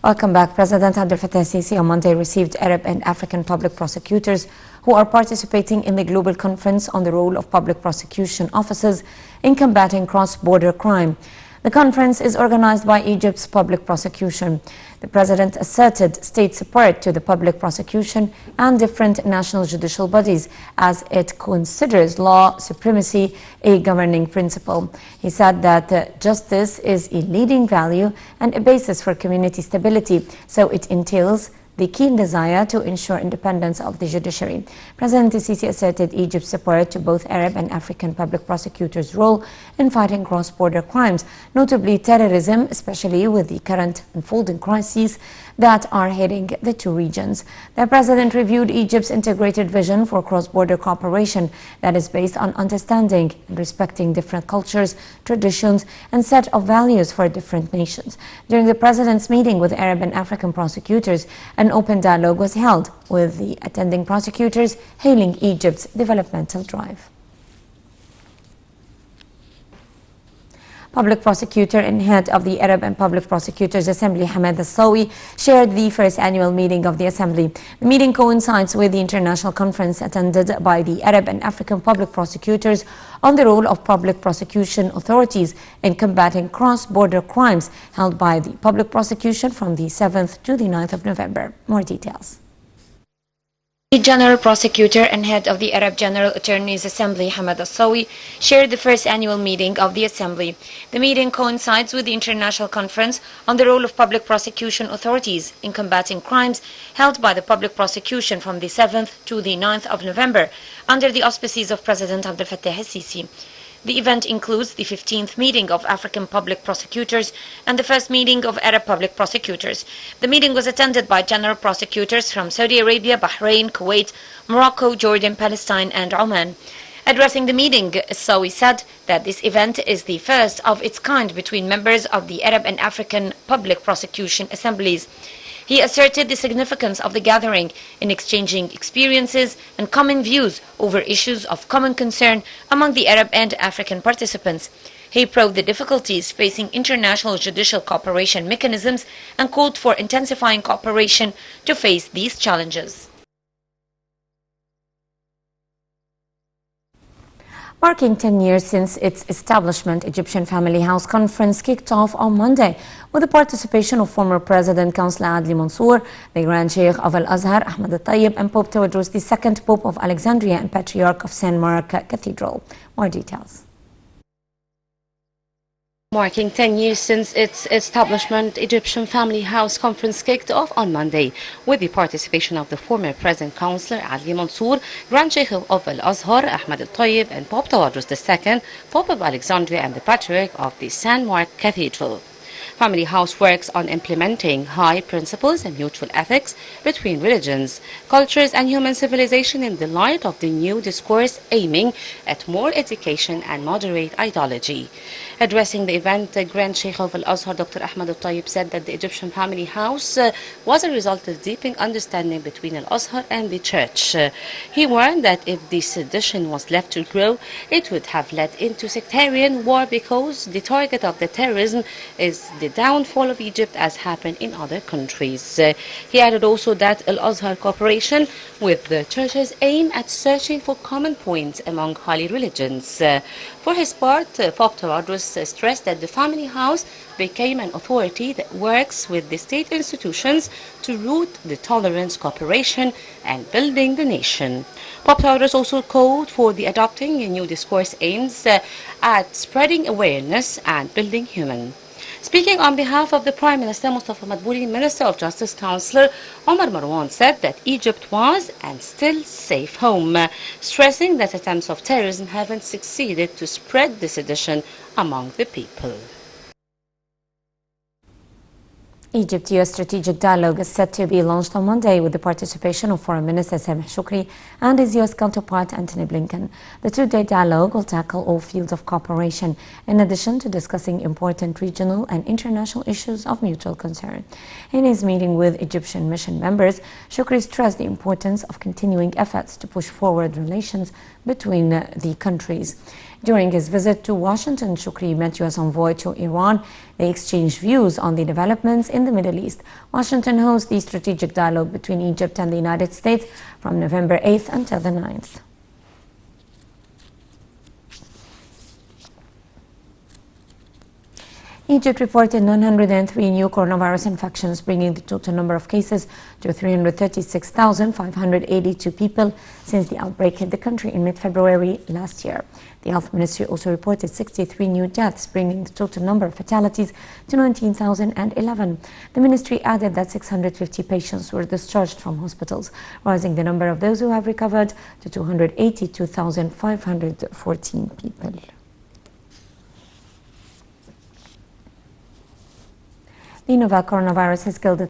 Welcome back. President Abdel Fattah al-Sisi on Monday received Arab and African public prosecutors who are participating in the global conference on the role of public prosecution officers in combating cross-border crime. The conference is organized by Egypt's public prosecution. The president asserted state support to the public prosecution and different national judicial bodies as it considers law supremacy a governing principle. He said that justice is a leading value and a basis for community stability, so it entails the keen desire to ensure independence of the judiciary. President al-Sisi asserted Egypt's support to both Arab and African public prosecutors' role in fighting cross-border crimes, notably terrorism, especially with the current unfolding crises that are hitting the two regions. The president reviewed Egypt's integrated vision for cross-border cooperation that is based on understanding and respecting different cultures, traditions, and set of values for different nations. During the president's meeting with Arab and African prosecutors, an open dialogue was held, with the attending prosecutors hailing Egypt's developmental drive. Public prosecutor and head of the Arab and Public Prosecutors Assembly, Hamad al-Sawi, shared the first annual meeting of the Assembly. The meeting coincides with the international conference attended by the Arab and African public prosecutors on the role of public prosecution authorities in combating cross-border crimes, held by the public prosecution from the 7th to the 9th of November. More details. The General Prosecutor and head of the Arab General Attorneys Assembly, Hamad al-Sawi, shared the first annual meeting of the Assembly. The meeting coincides with the international conference on the role of public prosecution authorities in combating crimes, held by the public prosecution from the 7th to the 9th of November, under the auspices of President Abdel Fattah al-Sisi. The event includes the 15th meeting of African public prosecutors and the first meeting of Arab public prosecutors. The meeting was attended by general prosecutors from Saudi Arabia, Bahrain, Kuwait, Morocco, Jordan, Palestine, and Oman. Addressing the meeting, Sawi said that this event is the first of its kind between members of the Arab and African public prosecution assemblies. He asserted the significance of the gathering in exchanging experiences and common views over issues of common concern among the Arab and African participants. He probed the difficulties facing international judicial cooperation mechanisms and called for intensifying cooperation to face these challenges. Marking 10 years since its establishment, Egyptian Family House Conference kicked off on Monday with the participation of former President Councillor Adli Mansour, the Grand Sheikh of Al-Azhar, Ahmed al-Tayyib, and Pope Tawadros II, Pope of Alexandria and Patriarch of St. Mark Cathedral. More details. Marking 10 years since its establishment, Egyptian Family House Conference kicked off on Monday with the participation of the former President Councillor Adli Mansour, Grand Sheikh of Al-Azhar, Ahmed al-Tayyib, and Pope Tawadros II, Pope of Alexandria and the Patriarch of the St. Mark Cathedral. Family House works on implementing high principles and mutual ethics between religions, cultures, and human civilization in the light of the new discourse aiming at more education and moderate ideology. Addressing the event, the Grand Sheikh of Al-Azhar, Dr. Ahmed al-Tayyib, said that the Egyptian Family House was a result of deepening understanding between Al-Azhar and the Church. He warned that if the sedition was left to grow, it would have led into sectarian war because the target of the terrorism is the downfall of Egypt, as happened in other countries. He added also that Al-Azhar cooperation with the churches aim at searching for common points among holy religions. For his part, Pope Tawadros stressed that the Family House became an authority that works with the state institutions to root the tolerance, cooperation, and building the nation. Pope Tawadros also called for the adopting a new discourse aims at spreading awareness and building human. Speaking on behalf of the Prime Minister Mustafa Madbouli, Minister of Justice Councillor Omar Marwan said that Egypt was and still safe home, stressing that attempts of terrorism haven't succeeded to spread the sedition among the people. Egypt-US strategic dialogue is set to be launched on Monday with the participation of Foreign Minister Sameh Shoukry and his US counterpart Antony Blinken. The two-day dialogue will tackle all fields of cooperation, in addition to discussing important regional and international issues of mutual concern. In his meeting with Egyptian mission members, Shoukry stressed the importance of continuing efforts to push forward relations between the countries. During his visit to Washington, Shukri met U.S. envoy to Iran. They exchanged views on the developments in the Middle East. Washington hosts the strategic dialogue between Egypt and the United States from November 8th until the 9th. Egypt reported 903 new coronavirus infections, bringing the total number of cases to 336,582 people since the outbreak hit the country in mid-February last year. The health ministry also reported 63 new deaths, bringing the total number of fatalities to 19,011. The ministry added that 650 patients were discharged from hospitals, rising the number of those who have recovered to 282,514 people. The novel coronavirus has killed